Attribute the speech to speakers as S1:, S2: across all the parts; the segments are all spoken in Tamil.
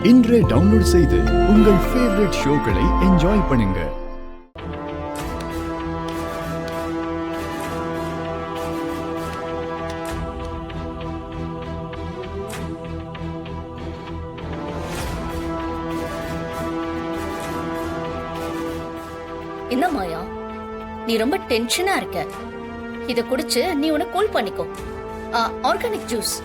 S1: இன்றே டவுன்லோட் செய்து உங்கள் ஃபேவரட் ஷோக்களை என்ஜாய் பண்ணுங்க.
S2: என்ன மாயா, நீ ரொம்ப டென்ஷனா இருக்க. இத குடிச்சு நீ உன்னை கூல் பண்ணிக்கோ. Organic juice.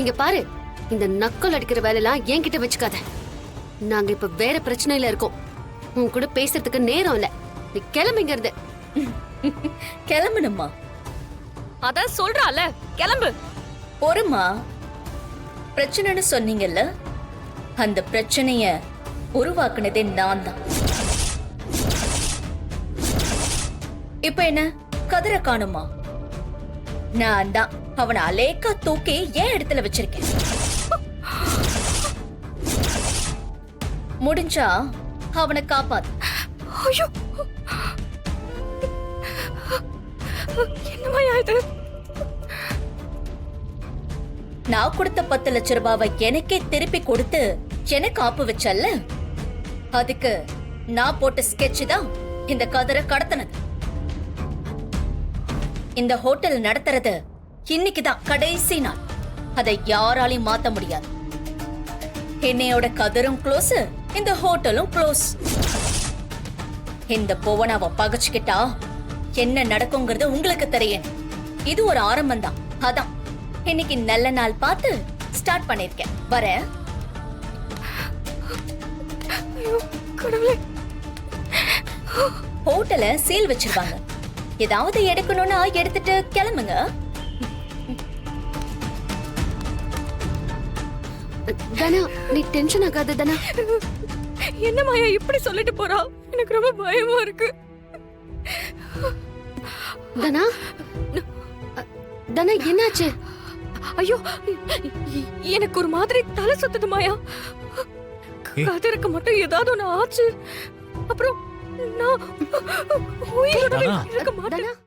S3: இங்க பாரு, இந்த நக்கல் அடிக்கிற வேலையெல்லாம் என்கிட்ட வச்சுக்காத. நாங்க இப்ப வேற பிரச்சனையில இருக்கோம். உன் கூட பேசுறதுக்கு நேரம் இல்ல. நீ கிளம்புங்க இருந்து.
S2: கிளம்பணுமா?
S4: அதான் சொல்றால, கிளம்பு.
S2: பொறுமா, பிரச்சனைன்னு சொன்னீங்கல்ல, அந்த பிரச்சனைய உருவாக்குனதே நான் தான். இப்ப என்ன கதிர காணுமா? நான் தான் அவனை அலேக்கா தூக்கி ஏன் இடத்துல வச்சிருக்கேன். முடிஞ்சா அவனை காப்பாத்து.
S4: ஐயோ, என்னமாயா இது?
S2: நான் கொடுத்த 10 லட்சம் ரூபாவை எனக்கே திருப்பி கொடுத்து எனக்கு ஆப்பு வச்சல்ல, அதுக்கு நான் போட்ட ஸ்கெட்ச் தான் இந்த கதிரை கடத்தினது. இந்த ஹோட்டல் நடத்துறது இன்னைக்குதான் கடைசி நாள். அதை யாராலையும் மாத்த முடியாது. என்னையோட கதிரும் க்ளோஸ், இந்த ஹோட்டலும் க்ளோஸ். இந்த புவனாவை பகச்சுக்கிட்டா என்ன நடக்குங்கிறது உங்களுக்கு தெரியும். இது ஒரு ஆரம்பம் தான். அதான் இன்னைக்கு நல்ல நாள் பார்த்து ஸ்டார்ட் பண்ணிருக்கேன். வரேன். ஹோட்டல சீல் வச்சிருவாங்க. ஏதாவது எடுக்கணும்னா எடுத்துட்டு கிளம்புங்க.
S3: தனா, நீ டென்ஷன் ஆகாத தனா.
S4: என்ன மாயா இப்படி சொல்லிட்டு போறா? எனக்கு ரொம்ப பயமா இருக்கு.
S3: தனா, தனா என்னாச்சு?
S4: ஐயோ, எனக்கு ஒரு மாதிரி தலை சுத்துது மாயா. கதிருக்கு மட்டும் ஏதாவது ஒண்ணு ஆச்சு, அப்புறம் நான் உயிரோட இருக்க மாட்டேன்.